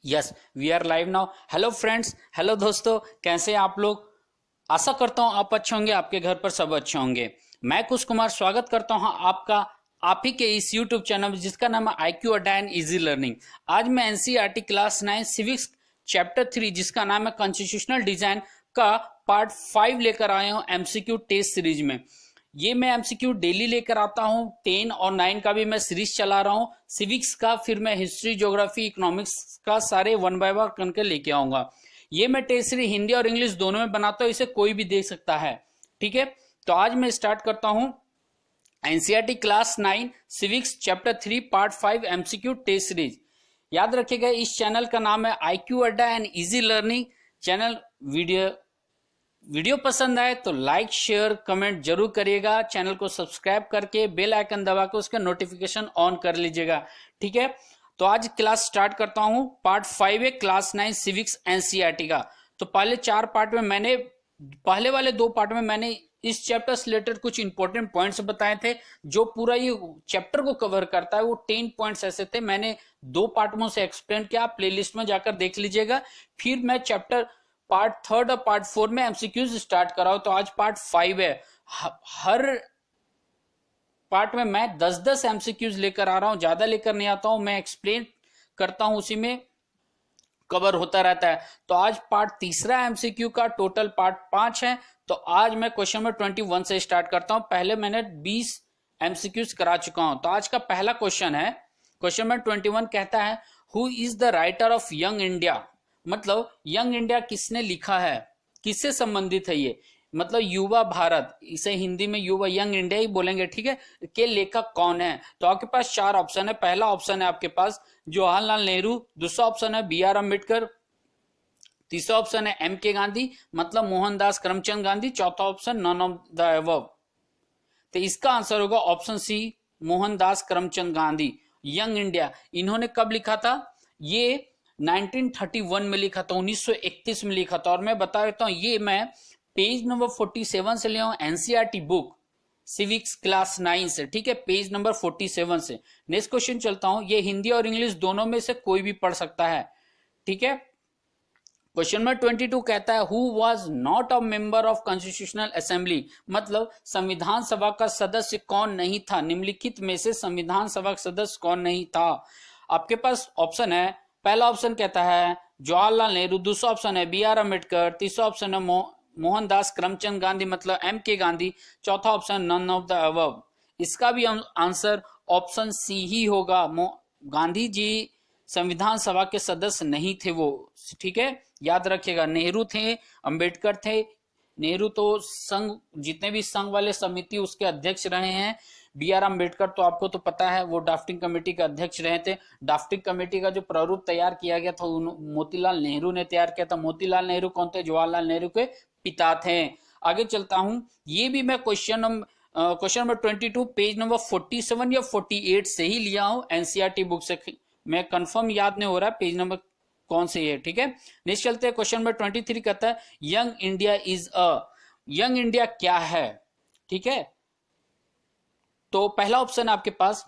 Yes we are live now. Hello friends, hello दोस्तों, कैसे हैं आप लोग। आशा करता हूं आप अच्छे होंगे, आपके घर पर सब अच्छे होंगे। मैं कुश कुमार स्वागत करता हूं आपका आप ही के इस यूट्यूब चैनल जिसका नाम है IQ Adda and easy learning. आज मैं NCERT क्लास 9 सिविक्स चैप्टर 3 जिसका नाम है कॉन्स्टिट्यूशनल डिजाइन का पार्ट 5 लेकर आया हूं MCQ टेस्ट सीरीज में। ये मैं MCQ डेली लेकर आता हूँ। 10 और 9 का भी मैं सीरीज चला रहा हूँ। सिविक्स का फिर मैं हिस्ट्री, ज्योग्राफी, इकोनॉमिक्स का सारे वन बाय वन करके लेके आऊंगा। ये मैं टेस्ट सीरीज हिंदी और इंग्लिश दोनों में बनाता हूँ, इसे कोई भी देख सकता है। ठीक है, तो आज मैं स्टार्ट करता हूँ NCERT class 9 civics chapter 3 part 5 MCQ test series. याद रखिएगा, इस चैनल का नाम है IQ Adda and easy learning channel. Video पसंद आए तो लाइक, शेयर, कमेंट जरूर करिएगा। चैनल को सब्सक्राइब करके बेल आइकन दबा के उसका नोटिफिकेशन ऑन कर लीजिएगा। ठीक है, तो आज क्लास स्टार्ट करता हूं। पार्ट 5 है क्लास 9 सिविक्स NCERT का। तो पहले 4 पार्ट में पहले वाले 2 पार्ट में मैंने इस चैप्टर से रिलेटेड कुछ इंपॉर्टेंट पॉइंट्स बताए थे। जो पूरा ये चैप्टर को कवर करता है वो 10 पॉइंट्स ऐसे थे, मैंने 2 पार्ट में उसे एक्सप्लेन किया। प्लेलिस्ट में जाकर देख लीजिएगा। फिर मैं चैप्टर पार्ट 3 और पार्ट 4 में MCQs स्टार्ट कराओ। तो आज पार्ट 5 है। हर पार्ट में मैं 10-10 MCQs लेकर आ रहा हूं, ज्यादा लेकर नहीं आता हूं। मैं एक्सप्लेन करता हूं, उसी में कवर होता रहता है। तो आज पार्ट तीसरा MCQ का, टोटल पार्ट 5 है। तो आज मैं क्वेश्चन नंबर 21 से स्टार्ट करता हूं। पहले मैंने 20 MCQs करा चुका हूं। तो आज का पहला क्वेश्चन है, क्वेश्चन नंबर 21 कहता है who is the writer of young India. मतलब यंग इंडिया किसने लिखा है, किससे संबंधित है ये, मतलब युवा भारत, इसे हिंदी में युवा यंग इंडिया ही बोलेंगे। ठीक है, के लेखक कौन है। तो आपके पास 4 ऑप्शन है। पहला ऑप्शन है आपके पास जवाहरलाल नेहरू, दूसरा ऑप्शन है BR अम्बेडकर, तीसरा ऑप्शन है MK गांधी मतलब मोहनदास करमचंद गांधी, चौथा option none of the above. तो इसका आंसर होगा option C, Mohandas Karamchand Gandhi. Young India इन्होंने कब लिखा था, ये 1931 में लिखा था, 1931 में लिखा था। और मैं बता देता हूं, ये मैं पेज नंबर 47 से लिया हूं NCERT बुक सिविक्स क्लास 9 से। ठीक है, पेज नंबर 47 से। नेक्स्ट क्वेश्चन चलता हूं। ये हिंदी और इंग्लिश दोनों में से कोई भी पढ़ सकता है। ठीक है, क्वेश्चन नंबर 22 कहता है who was not a member of constitutional assembly. मतलब संविधान सभा का सदस्य कौन नहीं था, निम्नलिखित में से संविधान सभा का सदस्य कौन नहीं था। आपके पास ऑप्शन है, पहला ऑप्शन कहता है जवाहरलाल नेहरू, दूसरा ऑप्शन है BR अम्बेडकर, तीसरा ऑप्शन है मोहनदास करमचंद गांधी मतलब MK गांधी, चौथा option none of the above. इसका भी आंसर ऑप्शन सी ही होगा। गांधी जी संविधान सभा के सदस्य नहीं थे वो। ठीक है, याद रखिएगा, नेहरू थे, अंबेडकर थे। नेहरू तो संघ, जितने भी संघ वाले समिति उसके अध्यक्ष रहे हैं। BR अम्बेडकर तो आपको तो पता है, वो ड्राफ्टिंग कमेटी के अध्यक्ष रहे थे। ड्राफ्टिंग कमेटी का जो प्रारूप तैयार किया गया था मोतीलाल नेहरू ने तैयार किया था। मोतीलाल नेहरू कौन थे, जवाहरलाल नेहरू के पिता थे। आगे चलता हूं, ये भी मैं क्वेश्चन नंबर 22 पेज नंबर 47 या 48 से ही लिया हूं NCERT बुक से। मैं कंफर्म याद नहीं हो रहा पेज नंबर कौन से है। ठीक है, नेक्स्ट चलते हैं। क्वेश्चन नंबर 23 कहता है young India is a. Young India क्या है। ठीक है, तो पहला ऑप्शन है आपके पास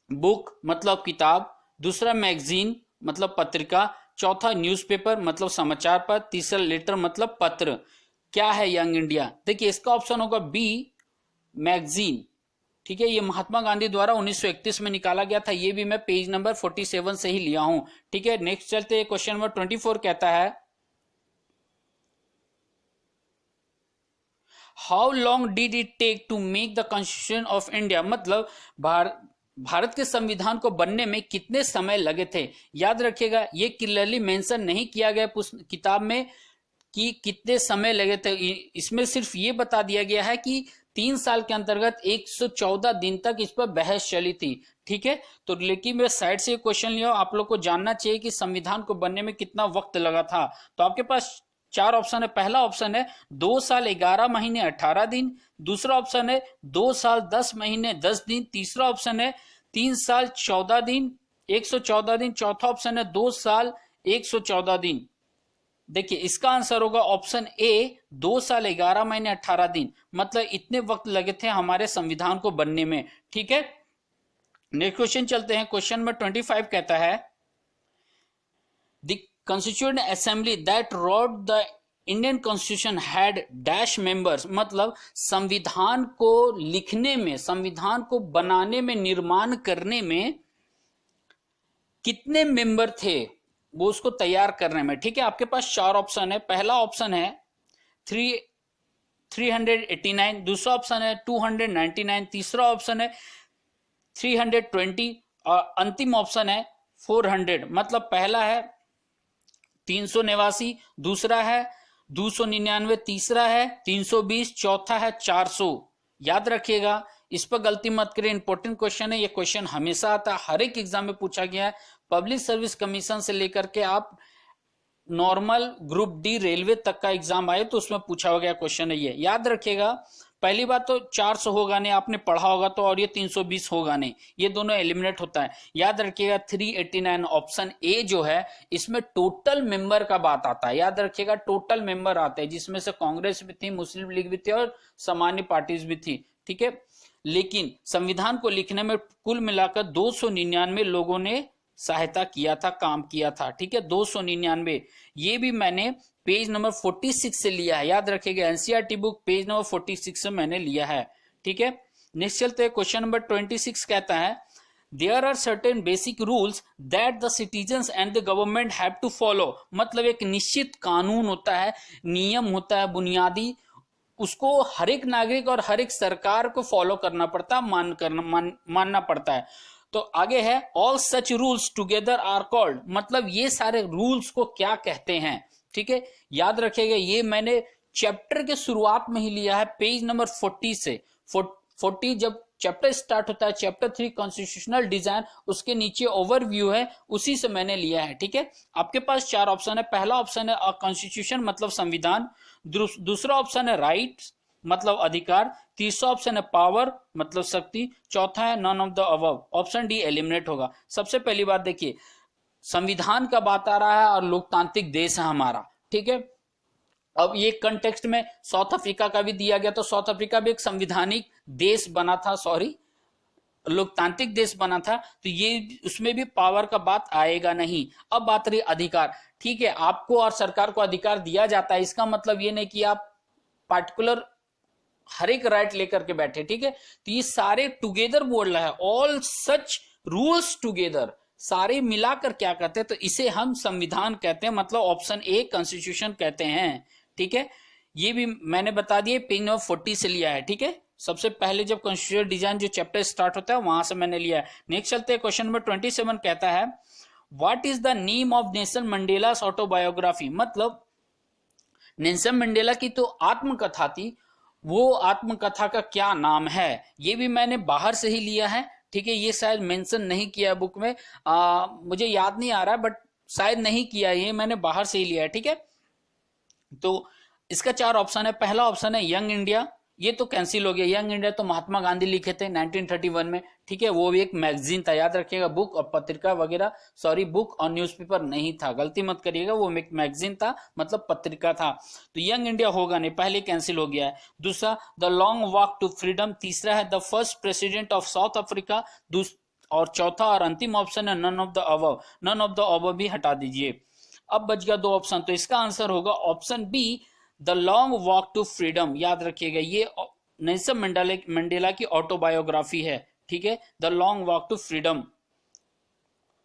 बुक मतलब किताब, दूसरा मैगजीन मतलब पत्रिका, चौथा न्यूज़पेपर मतलब समाचार पत्र, तीसरा लेटर मतलब पत्र। क्या है यंग इंडिया। देखिए इसका ऑप्शन होगा बी, मैगजीन। ठीक है, ये महात्मा गांधी द्वारा 1931 में निकाला गया था। ये भी मैं पेज नंबर 47 से ही लिया हूं। ठीक है, नेक्स्ट चलते हैं। क्वेश्चन नंबर 24 कहता है how long did it take to make the constitution of India. मतलब भारत के संविधान को बनने में कितने समय लगे थे। याद रखिएगा, ये क्लियरली मेंशन नहीं किया गया किताब में कि कितने समय लगे थे। इसमें सिर्फ ये बता दिया गया है कि 3 साल के अंतर्गत 114 दिन तक इस पर बहस चली थी। ठीक है, तो लेकिन मैं साइड से क्वेश्चन लिया, आप लोग को जानना चाहिए कि संविधान को बनने में कितना वक्त लगा था। तो आपके पास 4 ऑप्शन है। पहला ऑप्शन है 2 साल 11 महीने 18 दिन, दूसरा ऑप्शन है 2 साल 10 महीने 10 दिन, तीसरा ऑप्शन है 3 साल 14 दिन 114 दिन, चौथा ऑप्शन है 2 साल 114 दिन। देखिए इसका आंसर होगा ऑप्शन ए, 2 साल 11 महीने 18 दिन। मतलब इतने वक्त लगे थे हमारे संविधान को बनने में। ठीक है, नेक्स्ट क्वेश्चन चलते हैं। क्वेश्चन नंबर 25 कहता है the constituent assembly that wrote the Indian constitution had dash members, मतलब संविधान को लिखने में, संविधान को बनाने में, निर्माण करने में कितने मेंबर थे वो उसको तैयार करने में। ठीक है, आपके पास चार ऑप्शन है। पहला ऑप्शन है 389, दूसरा ऑप्शन है 299, तीसरा ऑप्शन है 320 और अंतिम ऑप्शन है 400। मतलब पहला है 389, दूसरा है 299, तीसरा है 320, चौथा है 400। याद रखिएगा, इस पर गलती मत करिए, इंपॉर्टेंट क्वेश्चन है ये। क्वेश्चन हमेशा आता है, हर एक एग्जाम में पूछा गया है। पब्लिक सर्विस कमीशन से लेकर के आप नॉर्मल ग्रुप डी रेलवे तक का एग्जाम आए तो उसमें पूछा गया क्वेश्चन है ये। याद रखिएगा, पहली बात तो 400 होगा नहीं, आपने पढ़ा होगा तो, और ये 320 होगा नहीं, ये दोनों एलिमिनेट होता है। याद रखिएगा 389 ऑप्शन ए जो है, इसमें टोटल मेंबर का बात आता है। याद रखिएगा टोटल मेंबर आते हैं, जिसमें से कांग्रेस भी थी, मुस्लिम लीग भी थी और सामान्य पार्टीज भी थी। ठीक है, लेकिन संविधान को लिखने में कुल मिलाकर 299 लोगों ने सहायता किया था, काम किया था। ठीक है, 299। ये भी मैंने पेज नंबर 46 से लिया है। याद रखिएगा, एनसीईआरटी बुक पेज नंबर 46 से मैंने लिया है। ठीक है, नेक्स्ट चलते हैं। क्वेश्चन नंबर 26 कहता है there are certain basic rules that the citizens and the government have to follow. मतलब एक निश्चित कानून होता है, नियम होता है बुनियादी, उसको हर एक नागरिक और हर एक सरकार को फॉलो करना पड़ता है, मानना पड़ता है। तो आगे है all such rules together are called. मतलब ये सारे रूल्स को क्या कहते हैं। ठीक है, याद रखिएगा, ये मैंने चैप्टर के शुरुआत में ही लिया है, पेज नंबर 40 से। 40 जब चैप्टर स्टार्ट होता है, चैप्टर 3 कॉन्स्टिट्यूशनल डिजाइन, उसके नीचे ओवरव्यू है, उसी से मैंने लिया है। ठीक है, आपके पास चार ऑप्शन है। पहला ऑप्शन है कॉन्स्टिट्यूशन मतलब संविधान, दूसरा ऑप्शन है राइट्स मतलब अधिकार, तीसरा ऑप्शन है पावर मतलब शक्ति, चौथा है none of the above. Option D eliminate होगा। सबसे पहली बात देखिए, संविधान का बात आ रहा है और लोकतांत्रिक देश है हमारा। ठीक है, अब ये कंटेक्स्ट में साउथ अफ्रीका का भी दिया गया, तो साउथ अफ्रीका भी एक संविधानिक देश बना था, सॉरी लोकतांत्रिक देश बना था, तो ये उसमें भी पावर का बात आएगा नहीं। अब बात रही अधिकार। ठीक है, आपको और सरकार को अधिकार दिया जाता है, इसका मतलब ये नहीं कि आप पार्टिकुलर हर एक राइट लेकर के बैठे। ठीक है, तो ये सारे टुगेदर बोल रहा है, ऑल सच रूल्स टुगेदर, सारे मिलाकर क्या कहते हैं, तो इसे हम संविधान कहते हैं, मतलब ऑप्शन ए कॉन्स्टिट्यूशन कहते हैं। ठीक है, ये भी मैंने बता दिया, पेज नंबर 40 से लिया है। ठीक है, सबसे पहले जब कॉन्स्टिट्यूशन डिजाइन जो चैप्टर स्टार्ट होता है वहां से मैंने लिया है। नेक्स्ट चलते हैं, क्वेश्चन नंबर 27 कहता है what is the name of Nelson Mandela's autobiography. मतलब नेल्सन मंडेला की तो आत्मकथा थी, वो आत्मकथा का क्या नाम है, ये भी मैंने बाहर से ही लिया है। ठीक है, ये शायद मेंशन नहीं किया बुक में, मुझे याद नहीं आ रहा बट शायद नहीं किया, ये मैंने बाहर से ही लिया है। ठीक है, तो इसका चार ऑप्शन है। पहला ऑप्शन है यंग इंडिया, ये तो कैंसिल हो गया। यंग इंडिया तो महात्मा गांधी लिखे थे 1931 में। ठीक है, वो भी एक मैगजीन था, याद रखिएगा, बुक और पत्रिका वगैरह, सॉरी बुक और न्यूज़पेपर नहीं था, गलती मत करिएगा, वो एक मैगजीन था, मतलब पत्रिका था। तो यंग इंडिया होगा नहीं, पहले कैंसिल हो गया है। दूसरा the long walk to freedom, तीसरा है the first president of South Africa, और चौथा और अंतिम ऑप्शन है none of the above. None of the above भी हटा दीजिए। अब बच गया दो ऑप्शन, तो इसका आंसर होगा option B the long walk to freedom. याद रखिएगा, ये नेल्सन मंडेला की ऑटोबायोग्राफी है। ठीक है, the long walk to freedom,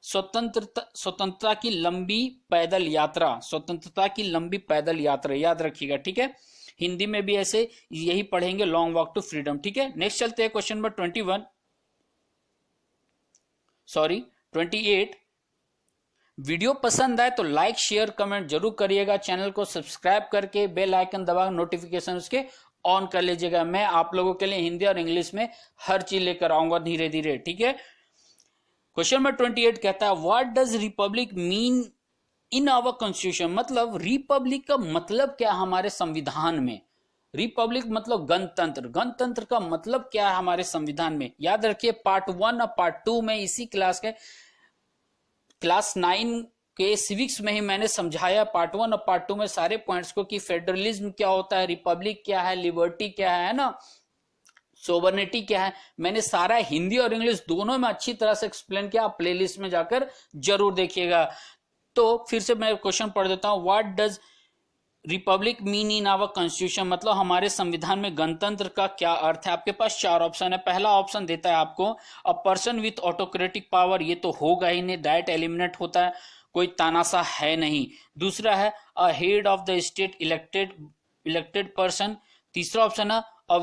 स्वतंत्रता की लंबी पैदल यात्रा, स्वतंत्रता की लंबी पैदल यात्रा, याद रखिएगा। ठीक है, हिंदी में भी ऐसे यही पढ़ेंगे, लॉन्ग वॉक टू फ्रीडम। ठीक है, नेक्स्ट चलते हैं क्वेश्चन नंबर 28। वीडियो पसंद आए तो लाइक शेयर कमेंट जरूर करिएगा, चैनल को सब्सक्राइब करके बेल आइकन दबा नोटिफिकेशन उसके ऑन कर लीजिएगा। मैं आप लोगों के लिए हिंदी और इंग्लिश में हर चीज लेकर आऊंगा धीरे धीरे। ठीक है, क्वेश्चन नंबर 28 कहता है what does republic mean in our constitution. मतलब रिपब्लिक का मतलब क्या है हमारे संविधान में। रिपब्लिक मतलब गणतंत्र, गणतंत्र का मतलब क्या है हमारे संविधान में। याद रखिए, पार्ट 1 और पार्ट 2 में इसी क्लास 9 के सिविक्स में ही मैंने समझाया, पार्ट 1 और पार्ट 2 में सारे पॉइंट्स को, कि फेडरलिज्म क्या होता है, रिपब्लिक क्या है, लिबर्टी क्या है ना, सोवर्निटी क्या है। मैंने सारा हिंदी और इंग्लिश दोनों में अच्छी तरह से एक्सप्लेन किया, आप प्लेलिस्ट में जाकर जरूर देखिएगा। तो फिर से मैं क्वेश्चन पढ़ देता हूं, what does republic mean in our constitution, मतलब हमारे संविधान में गणतंत्र का क्या अर्थ है। आपके पास चार ऑप्शन है। पहला ऑप्शन देता है आपको a person with autocratic power, ये तो होगा ही नहीं, डायरेक्ट एलिमिनेट होता है, कोई तानाशाह है नहीं। दूसरा है a head of the state elected person. तीसरा ऑप्शन है a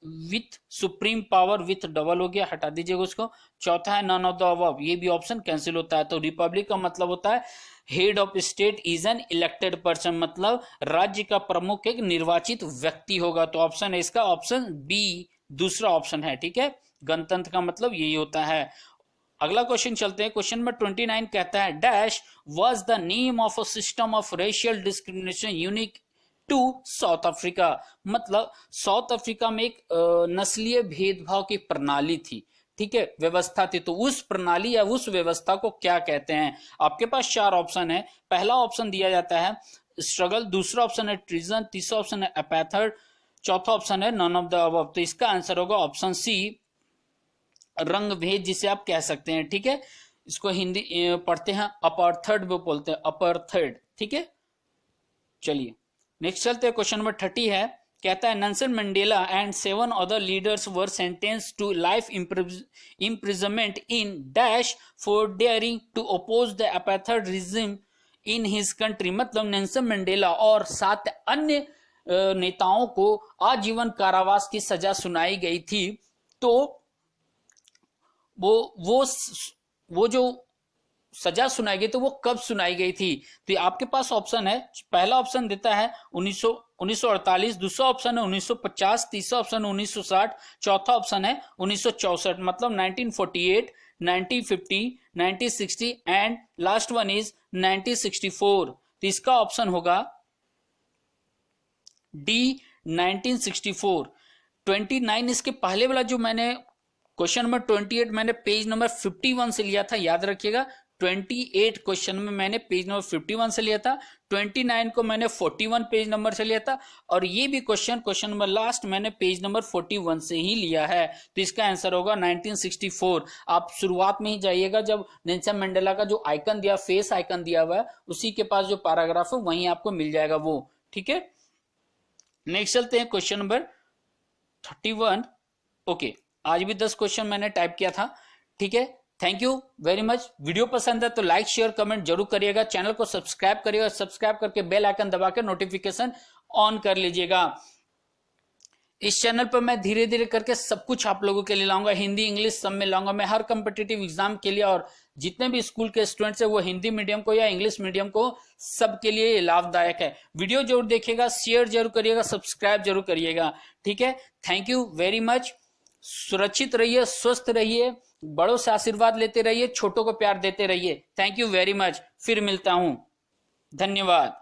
with supreme power, with double हो गया, हटा दीजिएगा उसको। चौथा है नन ऑफ द अबव, ये भी ऑप्शन कैंसिल होता है। तो रिपब्लिक का मतलब होता है head of state is an elected person, मतलब राज्य का प्रमुख एक निर्वाचित व्यक्ति होगा। तो ऑप्शन है इसका ऑप्शन बी, दूसरा ऑप्शन है। ठीक है, गणतंत्र का मतलब यही होता है। अगला क्वेश्चन चलते हैं। क्वेश्चन नंबर 29 कहता है dash was the name of a system of racial discrimination unique to South Africa, मतलब साउथ अफ्रीका में एक नस्लीय भेदभाव की प्रणाली थी। ठीक है, व्यवस्था थी। तो उस प्रणाली या उस व्यवस्था को क्या कहते हैं। आपके पास चार ऑप्शन है। पहला ऑप्शन दिया जाता है स्ट्रगल, दूसरा ऑप्शन है ट्रीजन, तीसरा ऑप्शन है अपेथर्ड, चौथा ऑप्शन है नन ऑफ द अबव। तो इसका आंसर होगा ऑप्शन सी, रंग भेद जिसे आप कह सकते हैं। ठीक है, इसको हिंदी पढ़ते हैं अपार्थर्ड वो बोलते हैं, अपार्थर्ड। ठीक है, चलिए नेक्स्ट चलते हैं। क्वेश्चन नंबर 30 है, कहता है Nelson Mandela and 7 other leaders were sentenced to life imprisonment in dash for daring to oppose the apartheid regime in his country, मतलब नेल्सन मंडेला और 7 अन्य नेताओं को आजीवन कारावास की सजा सुनाई गई थी। तो वो जो सजा सुनाई गई तो वो कब सुनाई गई थी। तो आपके पास ऑप्शन है, पहला ऑप्शन देता है 1948, दूसरा ऑप्शन है 1950, तीसरा ऑप्शन 1960, चौथा ऑप्शन है 1964, मतलब 1948, 1950, 1960 एंड लास्ट वन इज 1964। तो इसका ऑप्शन होगा डी 1964। 29 इसके पहले वाला जो मैंने क्वेश्चन नंबर 28 मैंने पेज नंबर 51 से लिया था, याद रखिएगा। 28 क्वेश्चन में मैंने पेज नंबर 51 से लिया था, 29 को मैंने 41 पेज नंबर से लिया था, और ये भी क्वेश्चन नंबर लास्ट मैंने पेज नंबर 41 से ही लिया है। तो इसका आंसर होगा 1964। आप शुरुआत में ही जाइएगा, जब नेल्सन मंडेला का जो आइकन दिया, फेस आइकन दिया हुआ है, उसी के पास जो पैराग्राफ है वहीं आपको मिल जाएगा वो। ठीक है, नेक्स्ट चलते हैं क्वेश्चन नंबर 31। ओके, आज भी 10 क्वेश्चन मैंने टाइप किया था। ठीक है, thank you very much. Video पसंद है तो लाइक शेयर कमेंट जरूर करिएगा, चैनल को सब्सक्राइब करिएगा, सब्सक्राइब करके बेल आइकन दबा के नोटिफिकेशन ऑन कर लीजिएगा। इस चैनल पर मैं धीरे धीरे करके सब कुछ आप लोगों के लिए लाऊंगा, हिंदी इंग्लिश सब में लाऊंगा मैं, हर कम्पिटिटिव एग्जाम के लिए। और जितने भी स्कूल के स्टूडेंट्स है वो हिंदी मीडियम को या इंग्लिश मीडियम को, सबके लिए लाभदायक है। वीडियो जरूर देखिएगा, शेयर जरूर करिएगा, सब्सक्राइब जरूर करिएगा। ठीक है, थैंक यू वेरी मच। सुरक्षित रहिए, स्वस्थ रहिए, बड़ों से आशीर्वाद लेते रहिए, छोटों को प्यार देते रहिए। थैंक यू वेरी मच, फिर मिलता हूं, धन्यवाद।